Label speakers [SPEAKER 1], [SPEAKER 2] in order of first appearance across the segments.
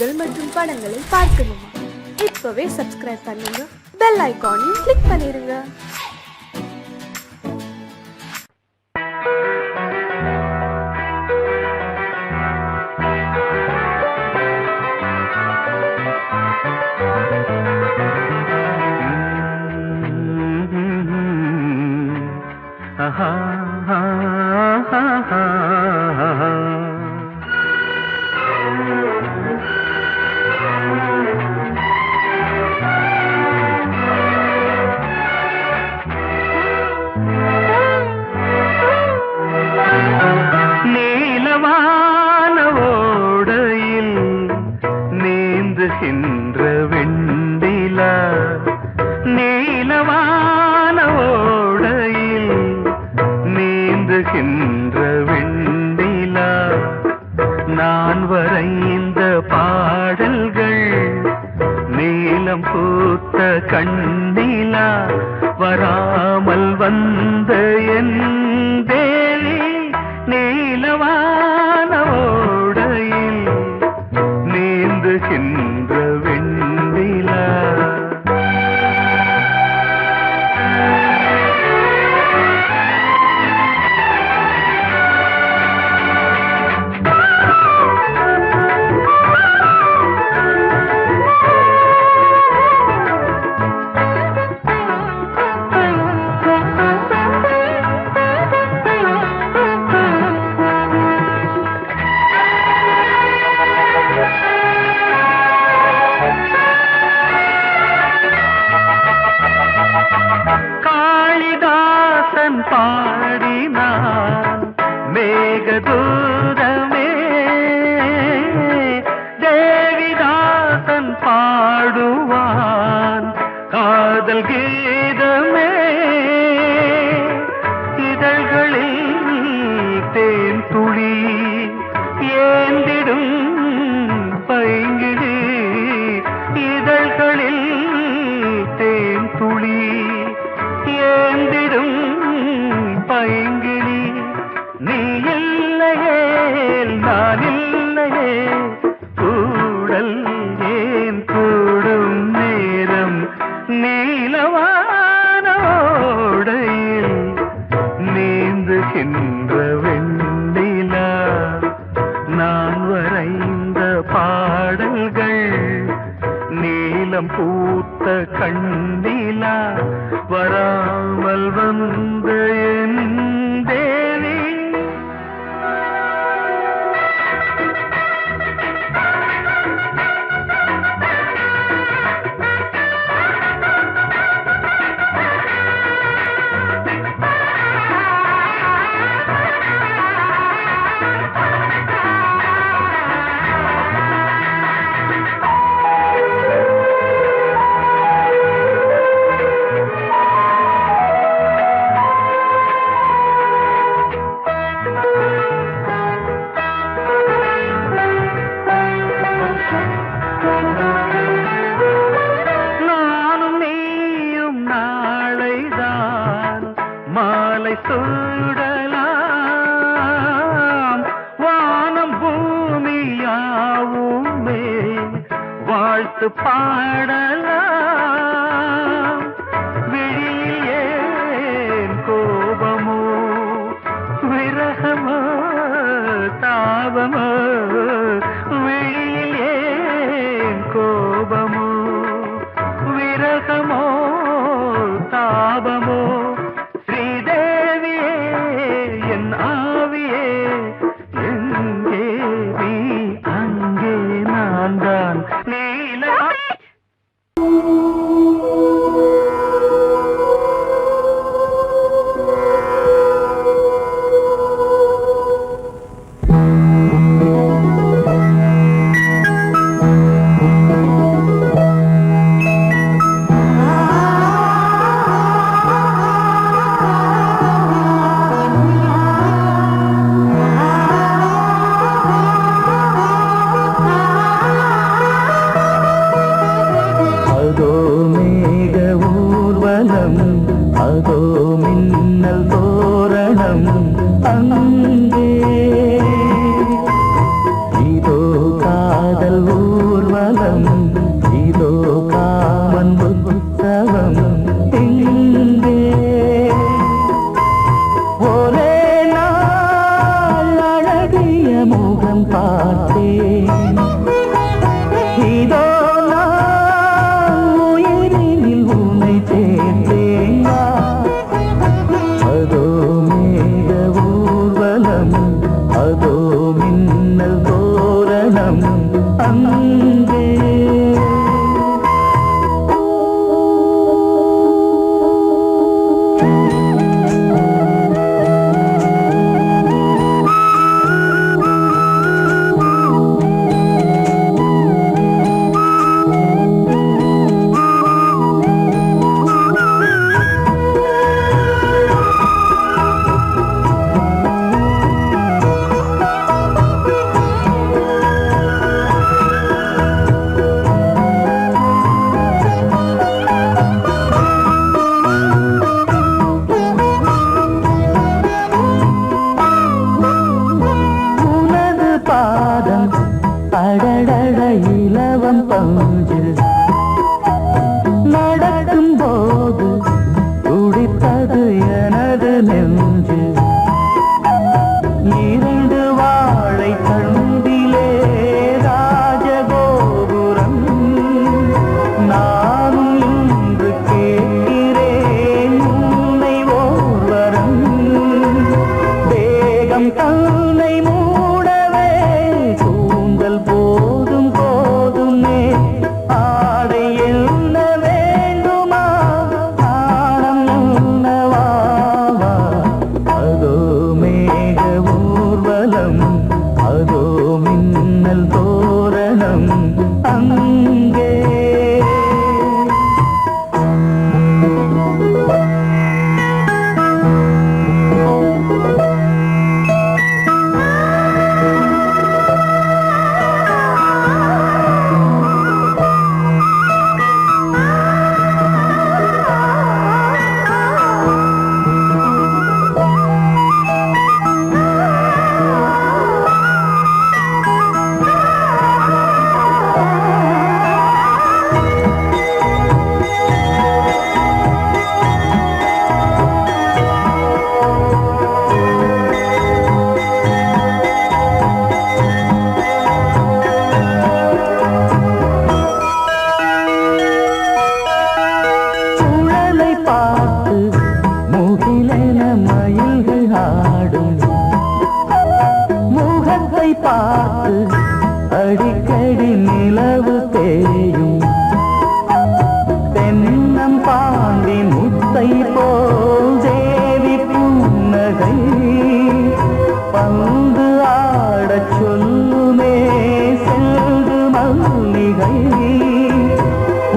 [SPEAKER 1] நிகழ்ச்சிகள் மற்றும் படங்களை பார்க்கணுமா? இப்பவே சப்ஸ்கிரைப் பண்ணுங்க, பெல் ஐகானையும் கிளிக் பண்ணிருங்க.
[SPEAKER 2] நான் வரைந்த பாடல்கள் நீலம் பூத்த கண்ணிலா வராமல் வந்த என் தேவி நீலவான ஓடையில் நீந்துகின்ற வெண்ணிலா. பாடினான் மேகதூதமே, தேவிதாசன் பாடுவான் காதல் கீதமே. இதழ்களில் தேன் துளி ஏந்திடும் பைங்கிழி, இதழ்களில் தேன் துளி ஏந்திடும் பைங்கிளி. நீ இல்லையே நான் இல்லையே, கூடல் ஏன் கூடும் நேரம் நீலவானோடையில் நீந்துகின்ற வெண்ணிலா. நான் வரைந்த பாடல்கள் நீலம் பூத்த கண்ணிலா வராமல் வந்த என் தேவி. மாலை சூடலாம் வானம் பூமியாவுமே வாழ்த்து பாடலாம். விழியில் ஏன் கோபமோ விரகமோ தாபமோ, விழியில் ஏன் கோபமோ விரகமோ தாபமோ.
[SPEAKER 1] நீல
[SPEAKER 3] அங்கே. அடடட இலவம் பஞ்சு நடக்கும் போது துடித்தது எனது நெஞ்சு. இரண்டு வாழை தண்டிலே ராஜகோபுரம் நானும் இன்று கேட்கிறேன் உன்னை ஓர்வரம். தேகம் தன்னை மூடவே கூந்தல் போதும் போதுமே ஆடை என்ன வேண்டுமா நாணம் என்னவா. அதோ மேக ஊர்வலம் அதோ மின்னல் தோரணம் அங்கே. பார்த்து அடிக்கடி நிலவு தேயும் தென்னம் பாண்டி முத்தை போல் தேவி புன்னகை பந்து ஆடச் சொல்லுமே செல்கு மல்லிகை.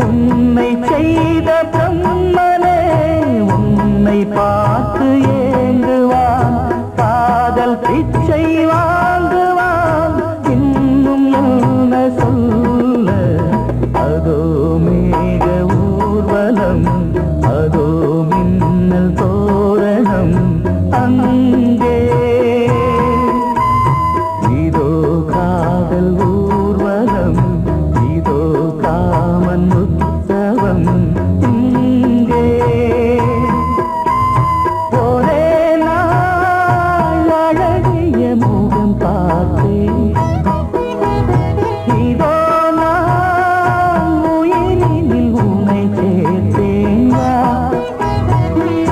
[SPEAKER 3] உன்னை செய்த பிரம்மனே உன்னை பார்த்து ஏங்குவான் காதல் பிச்சை வாங்குவான் இன்னும் என்ன சொல்ல. அதோ மேக ஊர்வலம் அதோ மின்னல் தோரணம் அங்கே. இதோ காதல் ஊர்வலம் இதோ காமன் உற்சவம் இங்கே. ஒரே நாள் அழகிய முகம் பார்த்தேன் இதோ நான் உயிரினில் உன்னை சேர்த்தேன்.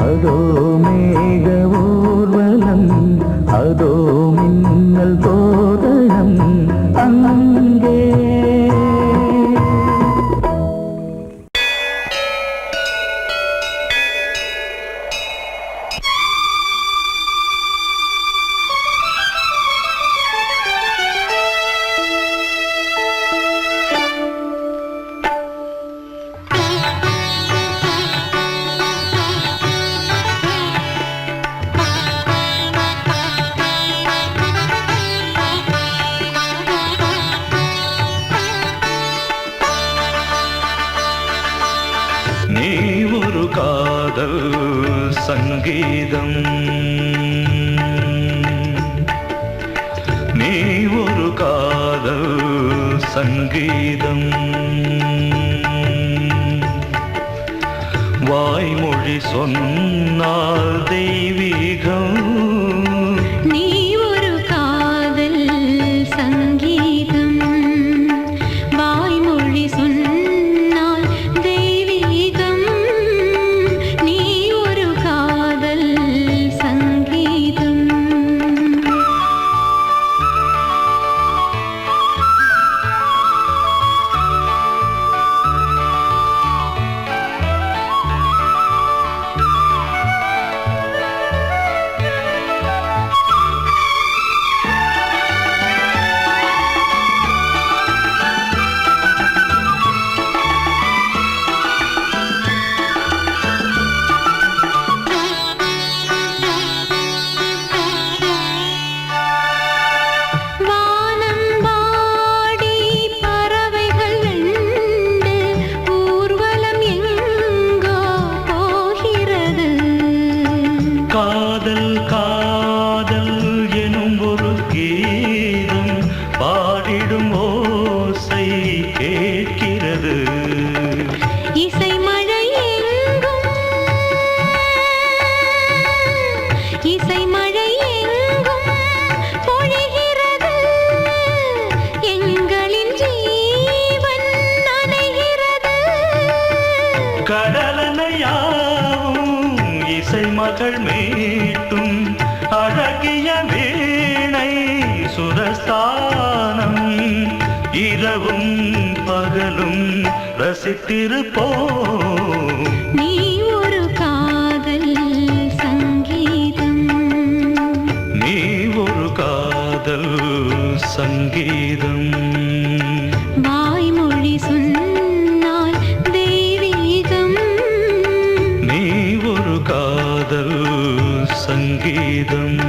[SPEAKER 3] அதோ மேக ஊர்வலம் அதோ மின்னல் தோரணம் அங்கே.
[SPEAKER 4] நீ ஒரு காதல் சங்கீதம் நீ ஒரு காதல் சங்கீதம் வாய்மொழி சொன்னால் தெய்வீகம்.
[SPEAKER 5] நீ ஒரு காதல் சங்கீதம் வாய்மொழி சொன்னால் தெய்வீகம். நீ ஒரு காதல் சங்கீதம்.
[SPEAKER 4] மகள் மீட்டும் அழகிய வீணை சுரஸ்தானம் இரவும் பகலும் ரசித்திருப்போம்.
[SPEAKER 5] நீ ஒரு காதல் சங்கீதம்,
[SPEAKER 4] நீ ஒரு காதல் சங்கீதம்.
[SPEAKER 5] வாய்மொழி சொன்னால் தெய்வீகம்,
[SPEAKER 4] நீ ஒரு காதல் சங்கீதம்.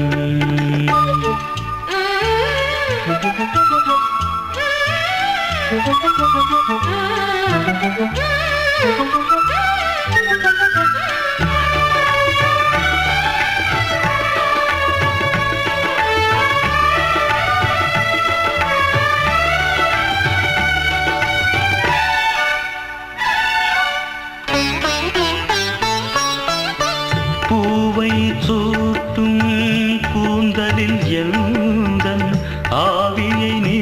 [SPEAKER 4] பூவை சூட்டும் கூந்தலில் எந்தன் ஆவியை நீ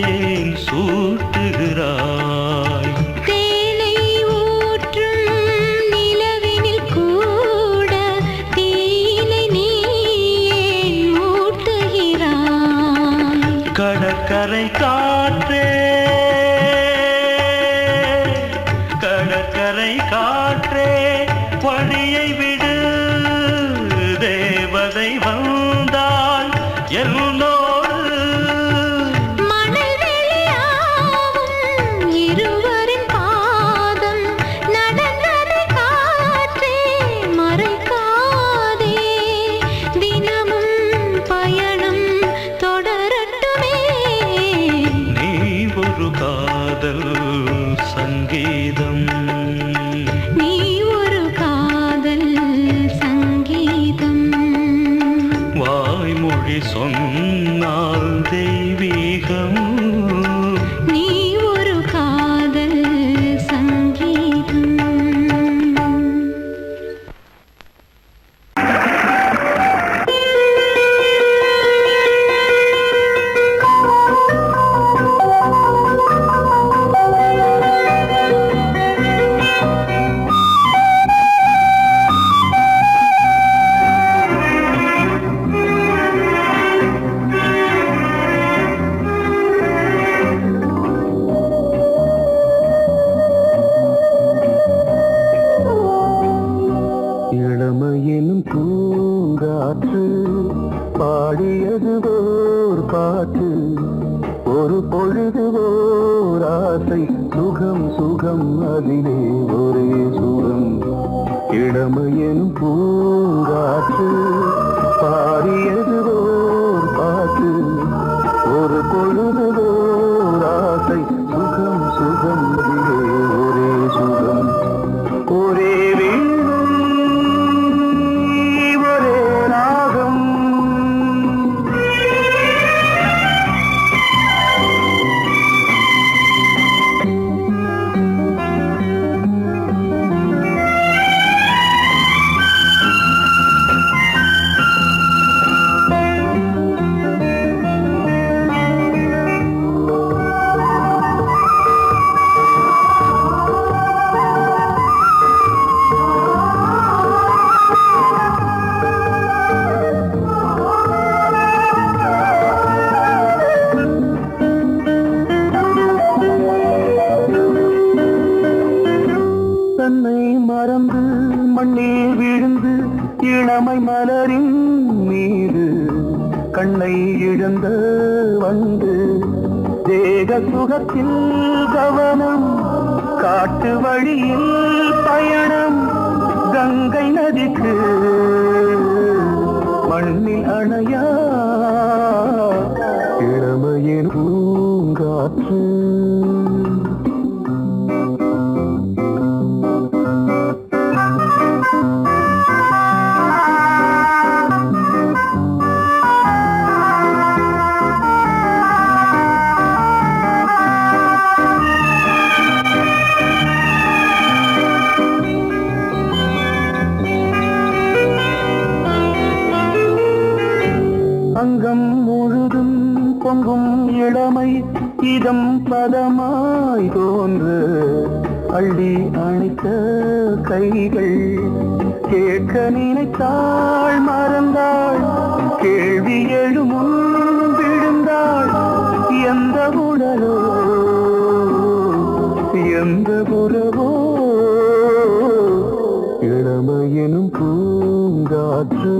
[SPEAKER 4] ஏன் சூட்டுகிறாய்?
[SPEAKER 5] தேனை ஊற்றும் நிலவினில் கூட தீனை நீ ஏன் மூட்டுகிறாய்?
[SPEAKER 4] கடற்கரை காற்றே, கடற்கரை காற்றே வழியை விடு, தேவதை வந்தால் என்னோடு.
[SPEAKER 5] மணல் வெளியாகும் இருவரின் பாதம் நடந்ததை காற்றே மறைக்காதே, தினமும் பயணம் தொடரட்டுமே.
[SPEAKER 4] நீ ஒரு காதல் சங்கீதம்,
[SPEAKER 5] நீ ஒரு காதல் சங்கீதம்,
[SPEAKER 4] வாய்மொழி சொன்னால் தெய்வீகம்.
[SPEAKER 5] நீ ஒரு காதல் சங்கீதம்.
[SPEAKER 3] இளமையெனும் பூங்காற்று பாடியது ஓர் பாட்டு, ஒரு பொழுது ஓர் ஆசை, சுகம் சுகம் அதிலே ஒரே சுகம். இளமையெனும் பூங்காற்று பாடியது ஓர் பாட்டு, ஒரு பொழுது ஓர் ஆசை, சுகம் சுகம் அதிலே ஒரே சுகம். ஒரே வீணை ஒரே ராகம், தன்னை மறந்து மண்ணில் விழுந்து இளமை மலரின் மீது கண்ணை இழந்த வந்து தேக சுகத்தில் கவனம், காட்டு வழியில் பயணம், கங்கை நதிக்கு மண்ணில் அணையா இளமையின் பூங்காற்று. அங்கம் முழுதும் பொங்கும் இளமை, இதம் பதமாய் தோன்று அள்ளி அணைத்த கைகள் கேட்க நினைத்தாள் மறந்தாள் கேள்வி எழுமுன் விழுந்தாள் எந்த உடலோ எந்த புறவோ இளமையெனும் பூங்காற்று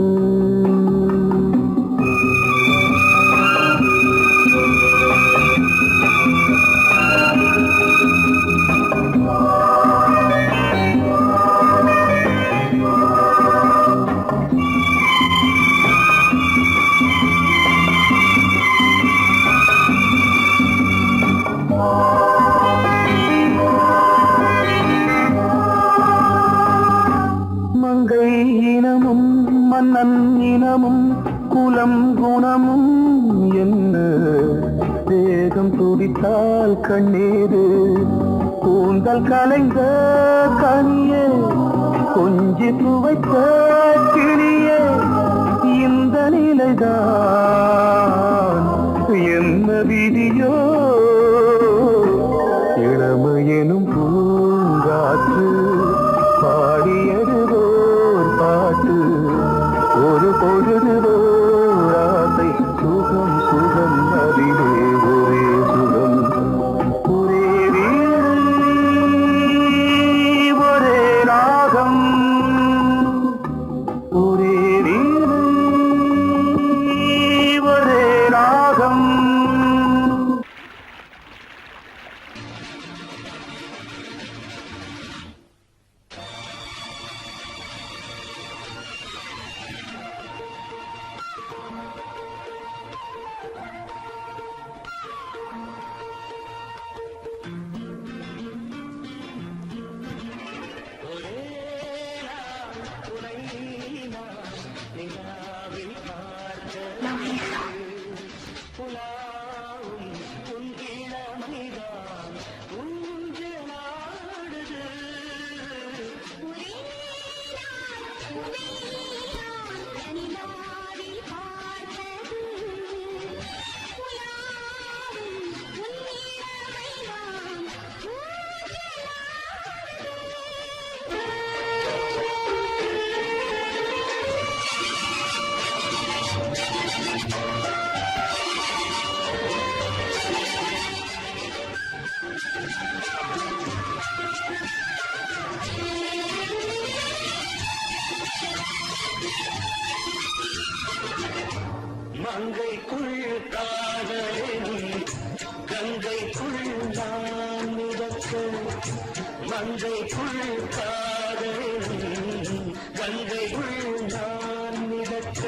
[SPEAKER 3] மங்கை இனமும் மன்னன் இனமும் குலம் குணமும் என்ன வேகம் துடித்தால் கண்ணீரு கூந்தல் கலைந்த கனியே கொஞ்சி துவைத்த கிளியே இந்த நிலைதான் என்ன விதியோ இளமையெனும் பூங்காற்று பாடியது ஓர் பாட்டு ஒரு பொழுது ஓர் ஆசை சுகம் சுகம் அதிலே ஒரே சுகம் ஒரே வீடு ஒரே ராகம் ஒரே வீடு ஒரே ராகம்
[SPEAKER 4] மங்கைக்குள் காதலினும் கங்கைக்குள் நான் மிதக்க மங்கைக்குள் காதலினும் கங்கைக்குள் நான் மிதக்க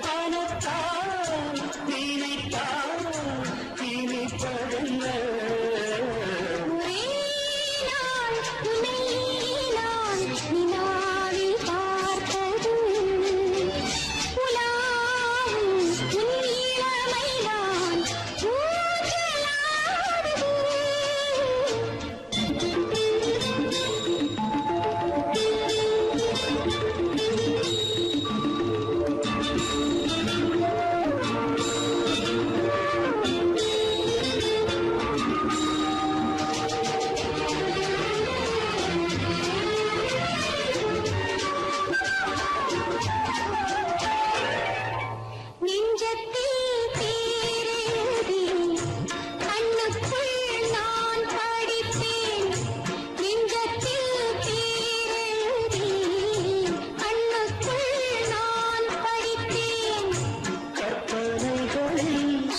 [SPEAKER 4] பணத்தால் நினைத்தால் இனிப்பதென்ன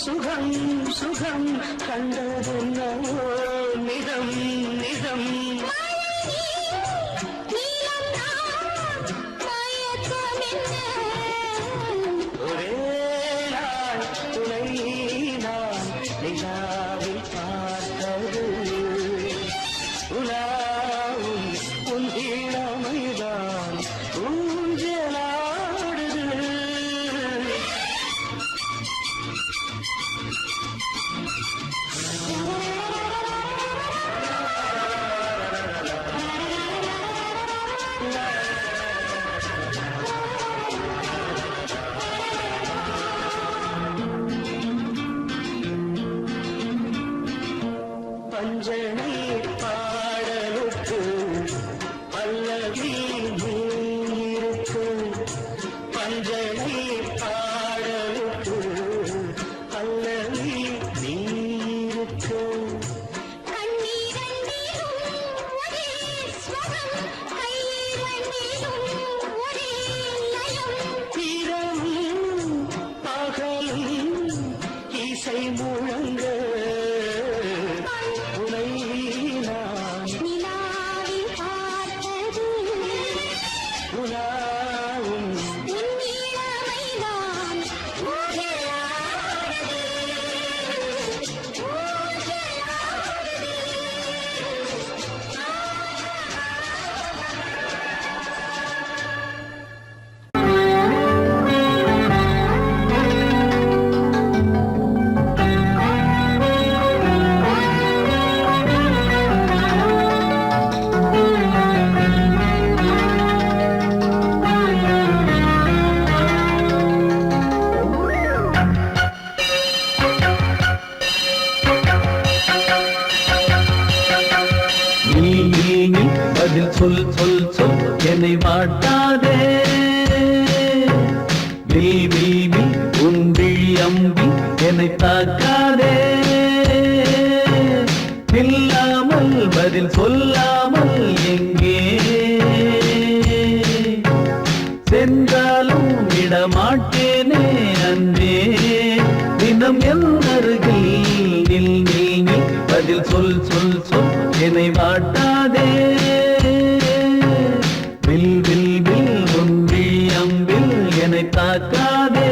[SPEAKER 4] சுகம் சுகம் கண்டதென்னவோ நிதம் நிதம் ஒரே நாள் துணை நான் நிலாவில் பார்த்தது உலாவும் உன் இளமைதான் ஊஞ்சலாடுது
[SPEAKER 6] சொல் சொல் சொல் என்னை வாட்டாதே. வில் வில் வில் உன் விழி அம்பி என்னை தாக்காதே. இல்லாமல் பதில் சொல்லாமல் எங்கே சென்றாலும் விடமாட்டேனே அன்பே. தினம் என் அருகில் நில் நில் நில் பதில் சொல் சொல் சொல் என்னை வாட்டாதே. வில் வில் வில் உன் விழி அம்பில் என்னை தாக்காதே.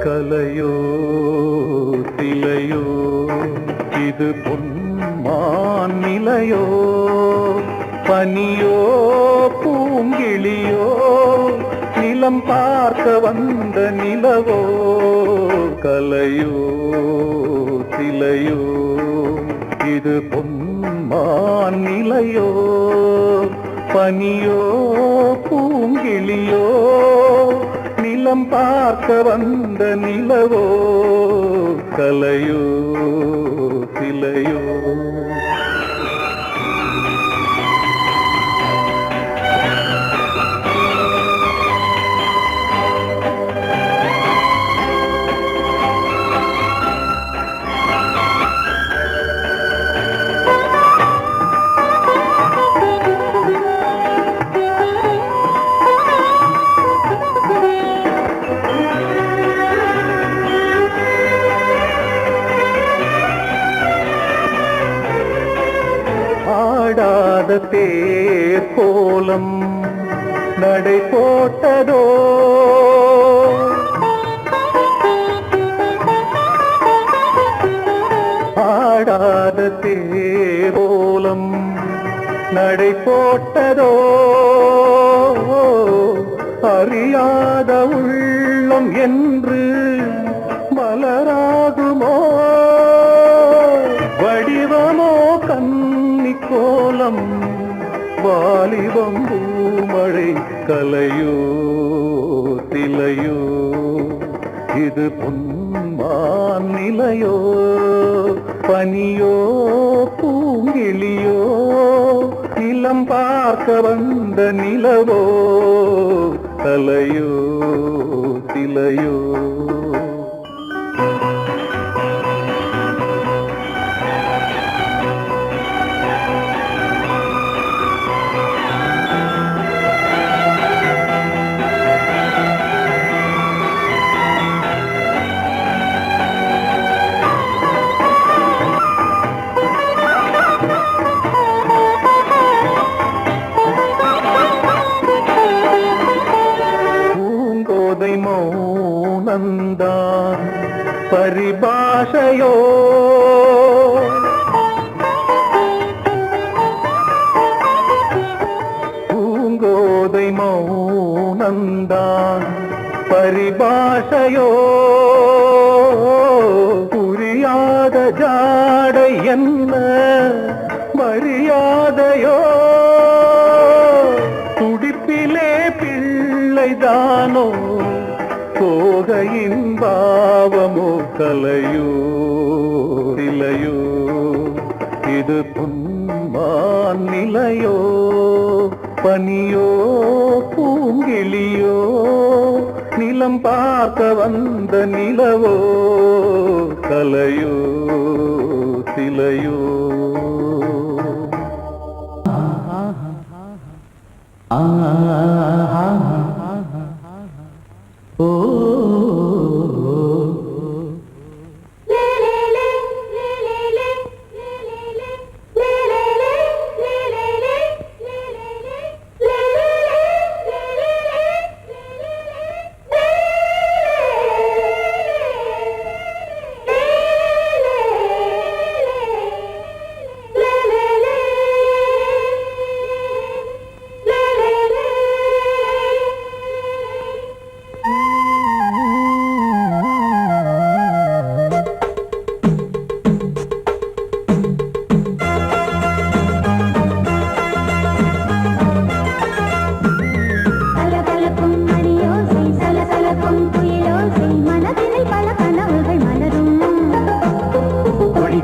[SPEAKER 3] கலையோ திலையோ இது பொன்மான் நிலையோ பனியோ பூங்கிளியோ நிலம் பார்க்க வந்த நிலவோ கலையோ சிலையோ இது பொன்மான் நிலையோ பனியோ பூங்கிளியோ நிலம் பார்க்க வந்த நிலவோ கலையோ சிலையோ ஆடாத தேர் கோலம் நடை போட்டதோ ஆடாத தேர் கோலம் நடை போட்டதோ அறியாத உள்ளம் என்று மலராகுமோ வடிவமோ கன்னி கோலம் வாலிபம் பூமழை கலையோ சிலையோ இது பொன்மான் நிலையோ பனியோ பூங்கிளியோ நிலம் பார்க்க வந்த நிலவோ கலையோ சிலையோ மௌனந்தான் பரிபாஷையோ பூங்கோதை மௌனந்தான் பரிபாஷையோ புரியாத ஜாடை என்ன மரியாதையோ துடிப்பிலே பிள்ளைதானோ போகையின் பாவமோ கலையோ சிலையோ இது பொன்மான் நிலையோ பனியோ பூங்கிளியோ நிலம் பார்க்க வந்த நிலவோ கலையோ சிலையோ ஓ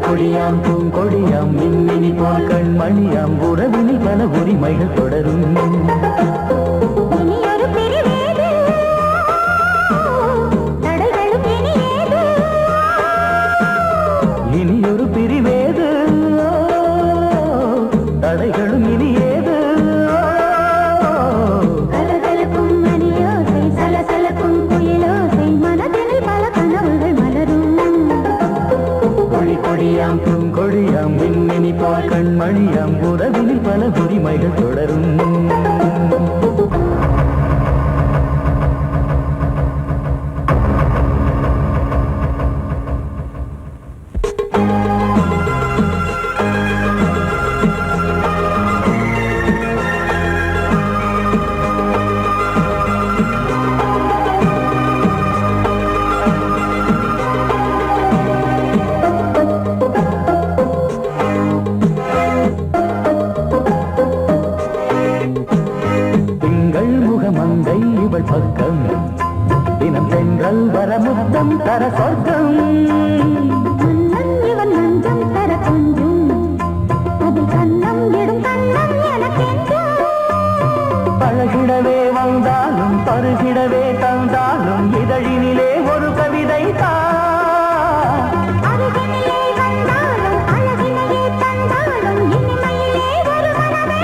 [SPEAKER 3] கொடியாம் பூங்கொடியாம் மின்மினி போல் கண்மணியாம் உறவினில் பல உரிமைகள் தொடரும் இனியொரு பிரிவேது தடைகளும் இனியேது கொடியாம் பூங்கொடியாம் மின்மினி போல் கண்மணியாம் உறவினில் பல உரிமைகள் தொடரும் தர சொர்க்கம்
[SPEAKER 5] மன்னன் இவன் நஞ்சம் தர கொஞ்சும் அதில் கண்ணம் இடும் கண்ணம் எனக்கென்றும்
[SPEAKER 3] பழகிடவே வந்தாலும் பருகிடவே தந்தாலும் இதழினிலே ஒரு கவிதை
[SPEAKER 5] அருகினிலே வந்தாலும் அழகினையே தந்தாலும் இனிமையிலே ஒரு மனமே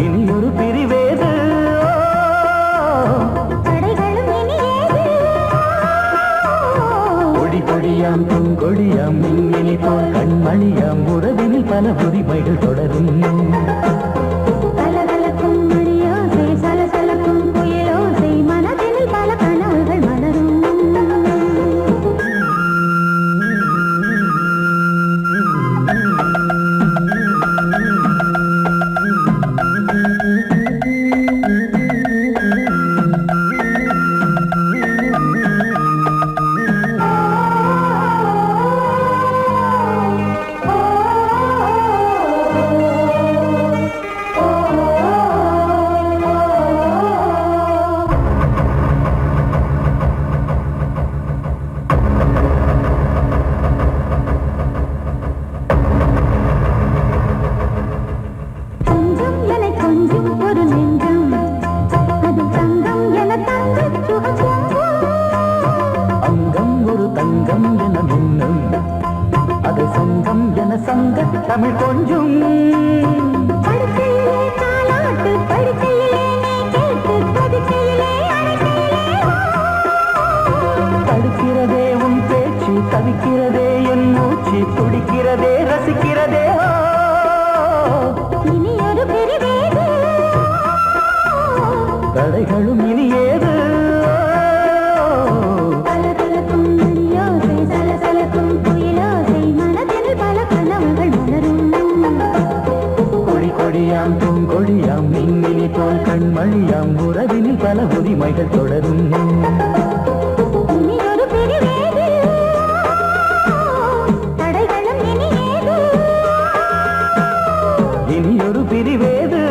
[SPEAKER 3] இனி ஒரு பிரிவேது
[SPEAKER 5] தடைகளும் இனியேது
[SPEAKER 3] கொடி கொடியாம் பூங்கொடியாம் மின்மினி போல் கண்மணியாம் உறவினில் பல உரிமைகள் தொடரும்
[SPEAKER 5] கலகலக்கும் மணியோசை சலசலக்கும் புயலோசை மனதினில் பல கனவுகள் மலரும் கொஞ்சம் என கொஞ்சம் ஒரு நெஞ்சம் அது தங்கம் என தங்கச் சுகம்
[SPEAKER 3] அங்கம் ஒரு தங்கம் என மின்னும் அது சங்கம் என சங்க தமிழ் கொஞ்சும்
[SPEAKER 5] படுக்கையிலே தாலாட்டு படுக்கையிலே நீ கேட்டு படுக்கையிலே அழைக்கையிலே
[SPEAKER 3] தடுக்கிறதே உன் பேச்சு தவிக்கிறதே என் மூச்சு துடிக்கிறதே ரசிக்கிறதே
[SPEAKER 5] இனி ஒரு பிரிவேது
[SPEAKER 3] தடைகளும் இனி ஏது
[SPEAKER 5] கலகலக்கும் மணியோசை சலசலக்கும் புயலோசை மனதில் பல கனவுகள் மலரும்
[SPEAKER 3] கொடி கொடியாம் பூங்கொடியாம் மின்மினி போல் கண்மணியாம் உறவினில் பல உரிமைகள் தொடரும்
[SPEAKER 5] இனி ஒரு பிரிவேது தடைகளும் இனியேது
[SPEAKER 3] இனி ஒரு பிரிவேது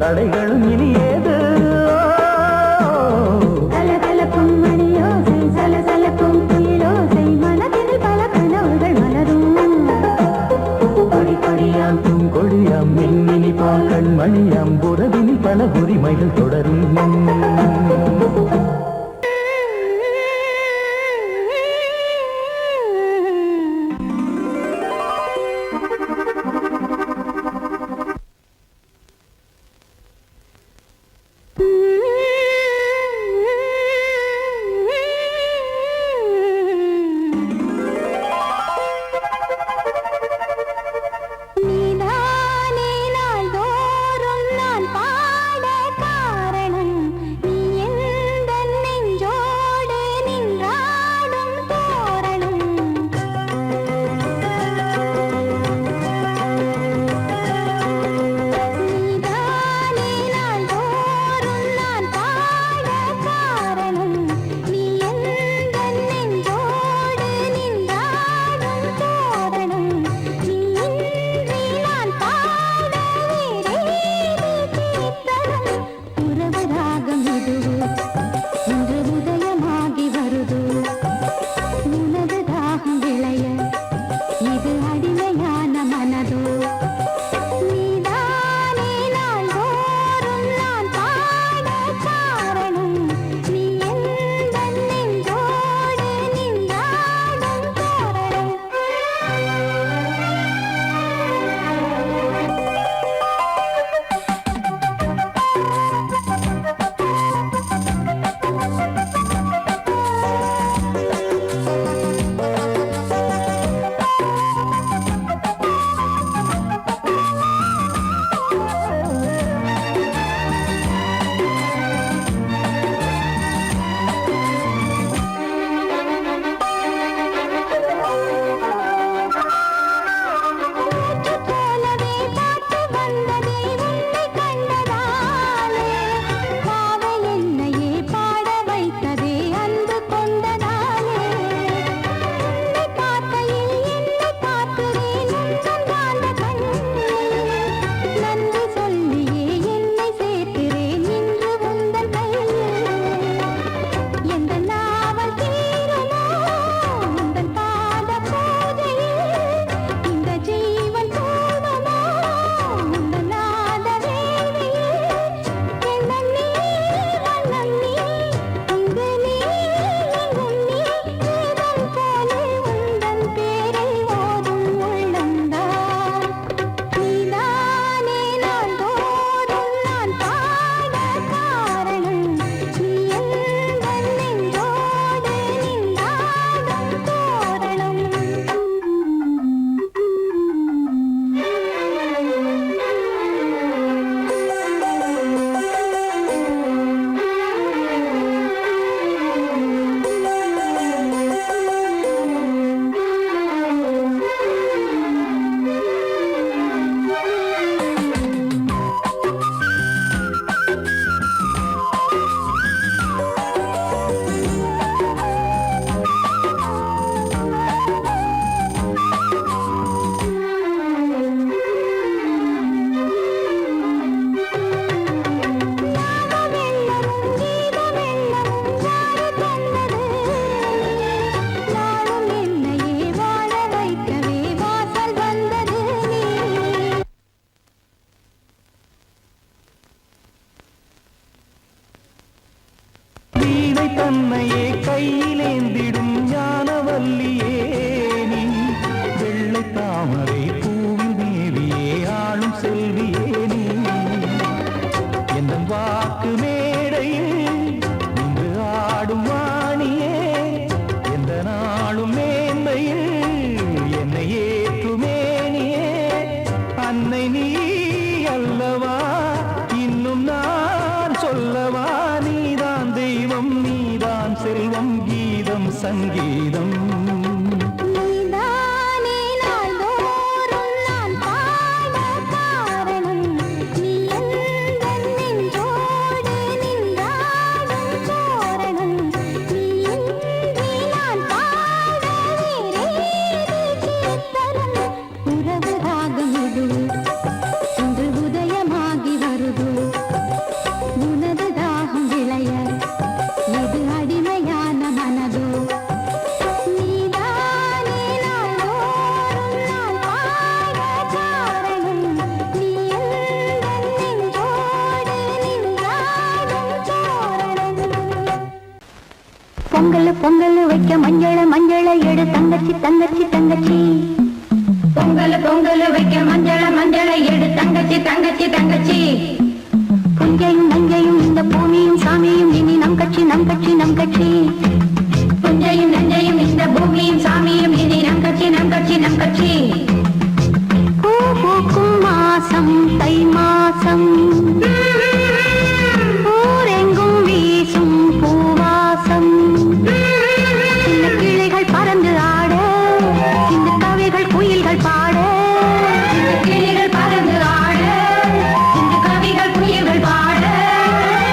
[SPEAKER 3] தடைகளும் இனி ஏது
[SPEAKER 5] கலகலக்கும் மணியோசை சலசலக்கும் புயலோசை மனதில் பல கனவுகள் மலரும்
[SPEAKER 3] கொடி கொடியாம் பூங்கொடியாம் மின்மினி போல் கண்மணியாம் உறவினில் பல உரிமைகள் தொடரும்
[SPEAKER 5] பொங்கல் பொங்கல் வைக்க மஞ்சள மஞ்சள எடு தங்கச்சி தங்கச்சி தங்கச்சி. பொங்கல் பொங்கல் வைக்க மஞ்சள மஞ்சள எடு தங்கச்சி தங்கச்சி தங்கச்சி. புஞ்சையும் நஞ்சையும் இந்த பூமியும் சாமியும் இனி நம் கட்சி நம் கட்சி நம் கட்சி. புஞ்சையும் நஞ்சையும் இந்த பூமியும் சாமியும் இனி நம் கட்சி நம் கட்சி நம் கட்சி. பூ பூக்கும் மாசம் தை மாசம் ஊரெங்கும் வீசும் பூவாசம். சின்ன கிளிகள் பறந்து ஆட இந்த கவிகள் குயில்கள் பாட. சின்ன கிளிகள் பறந்து ஆட இந்த கவிகள் குயில்கள் பாட.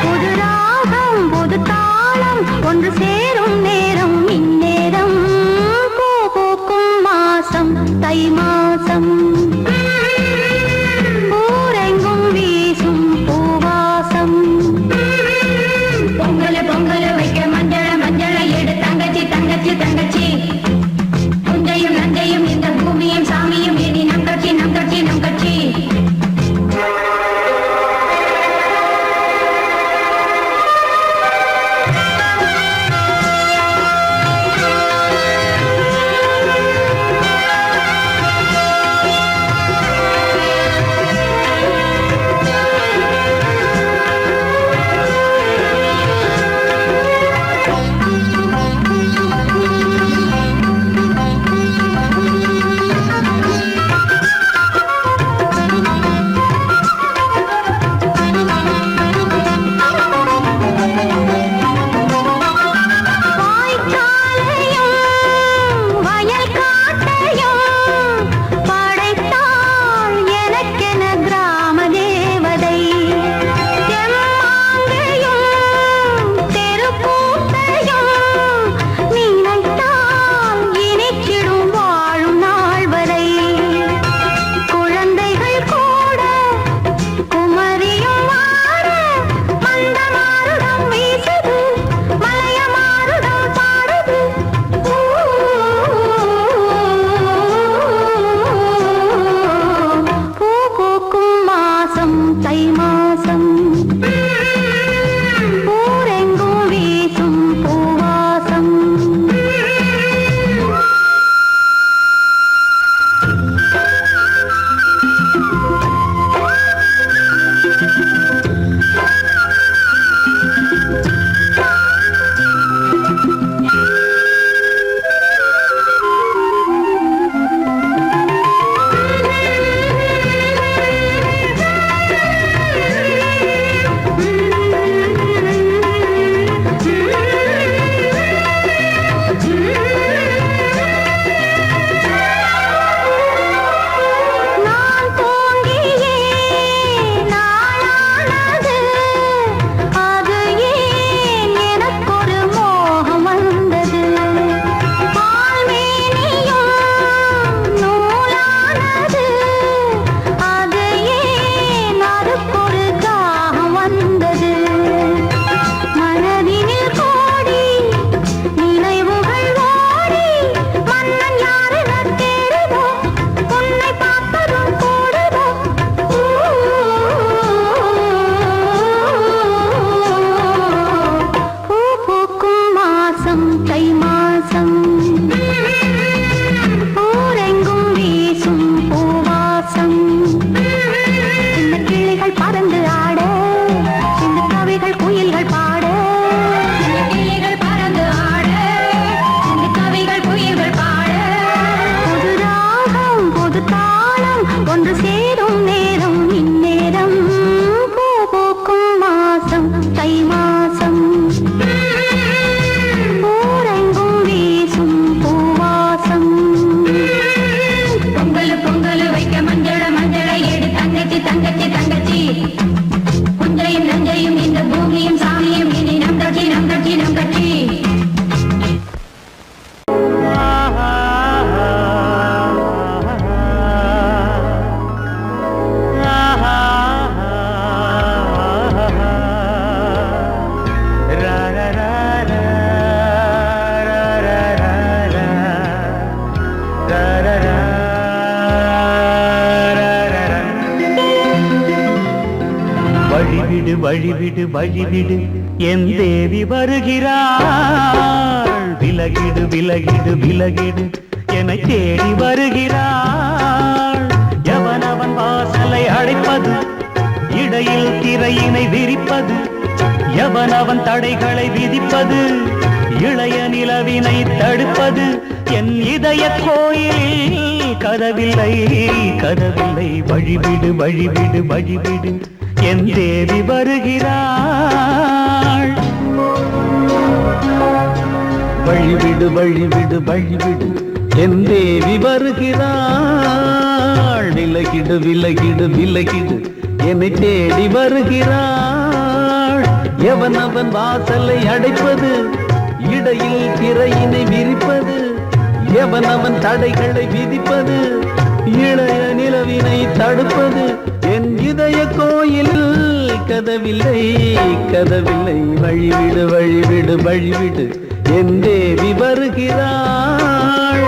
[SPEAKER 5] புது ராகம் புது தாளம் ஒன்று சேரும் நேரம் இந்நேரம். பூ பூக்கும் மாசம் தை மாசம் ஊரெங்கும் வீசும் பூவாசம். பொங்கல் பொங்கல் வைக்க மஞ்சள மஞ்சள எடு தங்கச்சி தங்கச்சி தங்கச்சி. புஞ்சையும் நஞ்சையும் இந்த பூமியும் சாமியும் இனி நம் கட்சி நம் கட்சி நம் கட்சி.
[SPEAKER 3] வழிவிடு வழிவிடு
[SPEAKER 2] என் தேவி வருகிறாள். விலகிடு விலகிடு விலகிடு என தேடி வருகிறாள். எவனவன் வாசலை அடைப்பது, இடையில் திரையினை விரிப்பது, எவனவன் தடைகளை விதிப்பது, இளைய நிலவினை தடுப்பது, என் இதய கோயிலில் கதவில்லை கதவில்லை. வழிவிடு வழிவிடு வழிவிடு என் தேவி வருகிறாள்.
[SPEAKER 6] வழிவிடு வழிவிடு வழிவிடு என் தேவி வருகிறாள். விலகிடு விலகிடு விலகிடு என்னை தேடி வருகிறாள். எவனவன் வாசலை அடைப்பது, இடையில் திரையினை விரிப்பது, எவனவன் தடைகளை விதிப்பது, இளைய நிலவினை தடுப்பது, என் இதய கோயில் கதவில்லை கதவில்லை. வழிவிடு வழிவிடு வழிவிடு என் தேவி வருகிறாள்.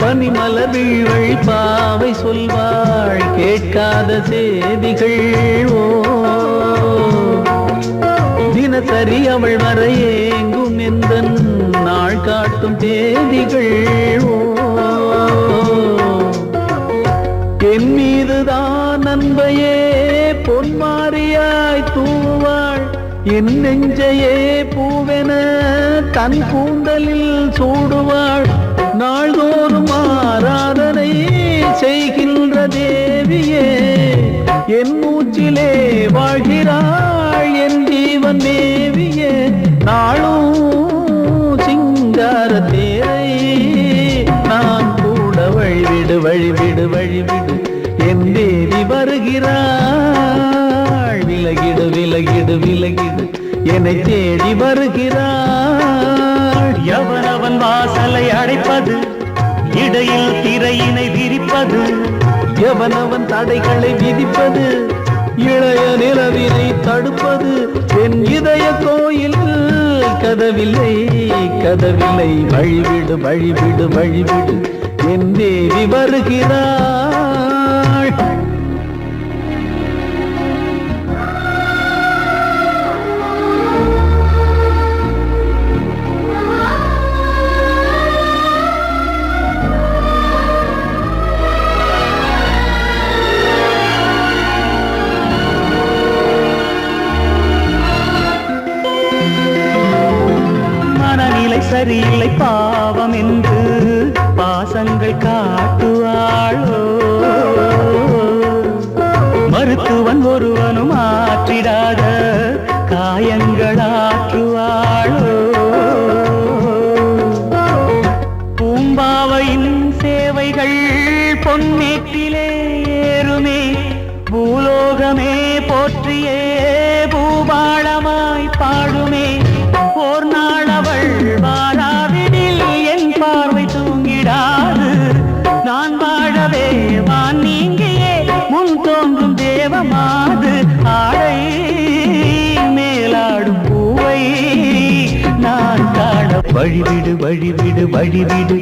[SPEAKER 6] பனிமலர் வீழ்வழி பாவை சொல்வாள் கேட்காத செய்திகள். ஓ தினசரி அவள் வர ஏங்கும் எந்த நாள் காட்டும் தேதிகள். ஓ என் மீதுதான் அன்பையே பொன்மாரியாய் தூவாள். என் நெஞ்சையே பூவென தன் கூந்தலில் சூடுவாள். நாள்தோறும் ஆராதனை செய்கின்ற தேவியே, என் மூச்சிலே வாழ்கிறாள் என் ஜீவன் தேவியே. நாளும் சிங்கார தேரை நான் கூட வழிவிடு வழிவிடு வழிவிடு என் தேவி வருகிறாள். விலகிடு விலகிடு விலகிடு என்னை தேடி வருகிறாள்.
[SPEAKER 2] எவனவன் வாசலை அடைப்பது, இடையில் திரையினை விரிப்பது,
[SPEAKER 6] எவனவன் தடைகளை விதிப்பது, இளைய நிலவினை தடுப்பது, என் இதய கோயில் கதவில்லை கதவில்லை. வழிவிடு வழிவிடு வழிவிடு என் தேவி வருகிறாள்.
[SPEAKER 2] சரியில்லை பாவம் என்று பாசங்கள் காட்டுவாளோ. மருத்துவன் ஒருவனும் ஆற்றிடாத காயங்களாற்றுவாளோ. பூம்பாவையின் சேவைகள் பொன்னேற்றிலே ஏறுமே, பூலோகமே போற்றியே பூபாளமாய் பாடுமே. ஓர் நாள் அவள் வாராவிடில் என் பார்வை தூங்கிடாது. நான் வாழவே வான் நீங்கியே முன் தோன்றும் தேவமாது. ஆடை மேலாடும் பூவை நான் காண வழிவிடு வழிவிடு வழிவிடு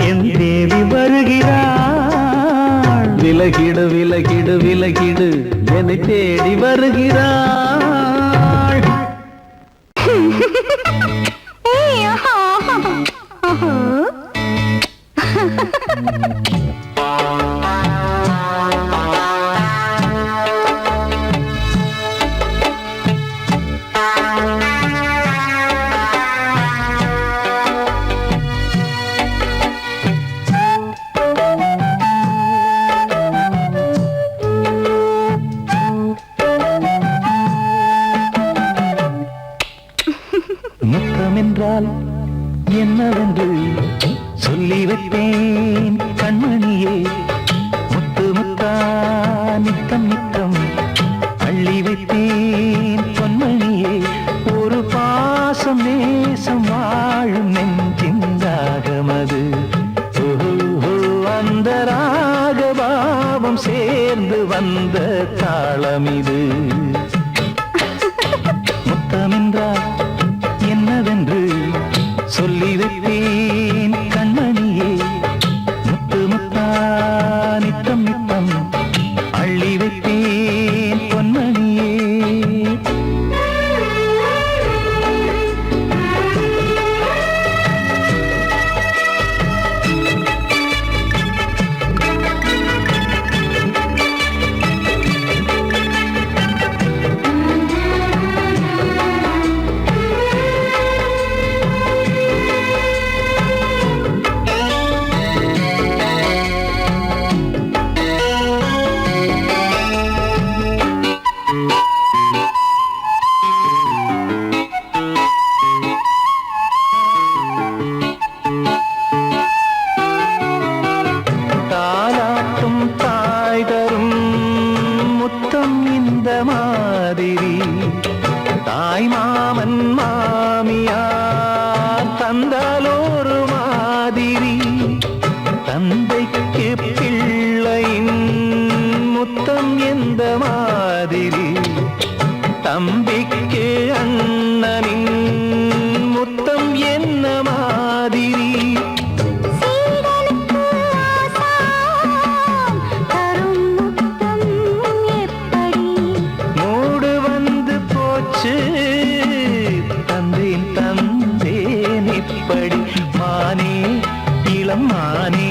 [SPEAKER 2] என் தேவி வருகிறாள்.
[SPEAKER 6] விலகிடு விலகிடு விலகிடு என்னை தேடி வருகிறாள்.
[SPEAKER 2] முத்தமென்றால் என்னவென்று சொல்லி வைத்தேன் கண்மணியே. முத்து முத்தா நித்தம் நித்தம் அள்ளி வைத்தேன் பொன்மணியே. ஒரு பாசம் நேசம் வாழும் நெஞ்சின் தாகமது. அந்த பாவம் சேர்ந்து வந்த தாளம் இது. முத்தமென்றால் என்னவென்று சொல்லி வைத்தேன் கண்மணியே. முத்து முத்தா நித்தம் நித்தம் அள்ளி வைத்தேன் பொன்மணியே. தாலாட்டும் தாய் தரும் முத்தம் இந்த மாதிரி தாய் மாமன் மாமியார் தந்தாலோரு மாதிரி. தந்தைக்கு பிள்ளையின் முத்தம் எந்த மாதிரி தம்பிக்கு அண்ணனின் முத்தம் என்ன மாதிரி. மூடு வந்து போச்சு தந்தேன் தந்தேன் இப்படி. மானே இளம் மானே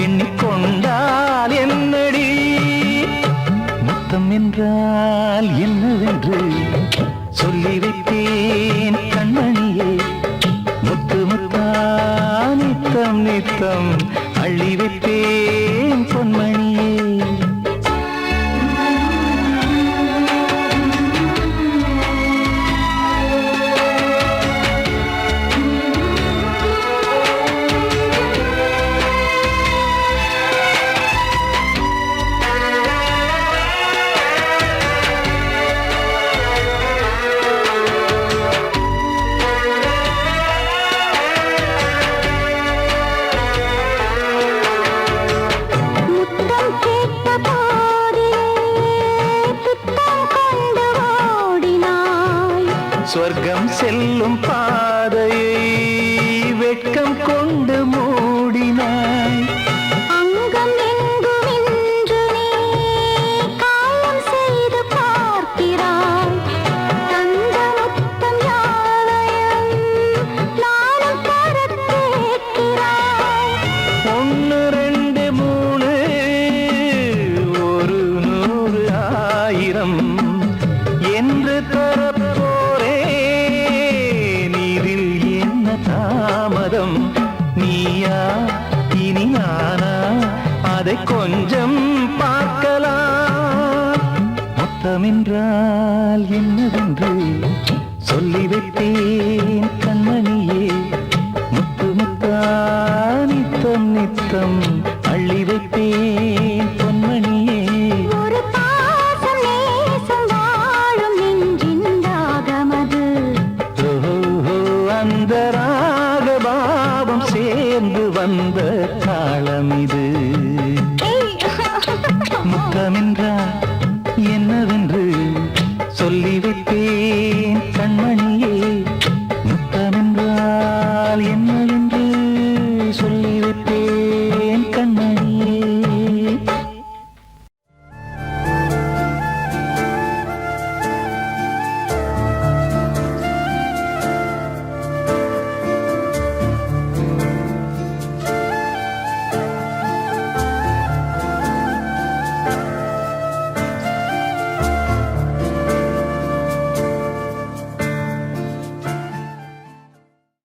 [SPEAKER 2] எண்ணிக்கொண்டால் என்னடி. முத்தம் என்றால் என்னவென்று சொல்லி வைத்தேன் கண்மணியே. முத்து முத்தா நித்தம் நித்தம் அள்ளி வைத்தேன் பொன்மணியே. சொர்க்கம் செல்லும் பாதையை வெட்கம் கொண்டு மூடினாய்.
[SPEAKER 5] அங்கம் எங்கும் இன்று நீ காயம் செய்து பார்க்கிறாய். தந்த முத்தம் யாவையும் நானும் தரக் கேட்கிறாய்.
[SPEAKER 2] 1 2 3 ஒரு 100 1000 என்று தரப்போரேன். இதில் என்ன தாமதம்? நீயா இனி நானா அதை கொஞ்சம் பார்க்கலாம். முத்தமென்றால் என்னவென்று சொல்லி வைத்தேன் கண்மணியே. முத்து முத்தா நித்தம் நித்தம் அள்ளி வைத்தேன் பொன்மணியே.
[SPEAKER 5] ஒரு பாசம் நேசம் வாழும் நெஞ்சின் ராகமது.
[SPEAKER 2] ஓஹோ அந்த ராக பாவம் சேர்ந்து வந்த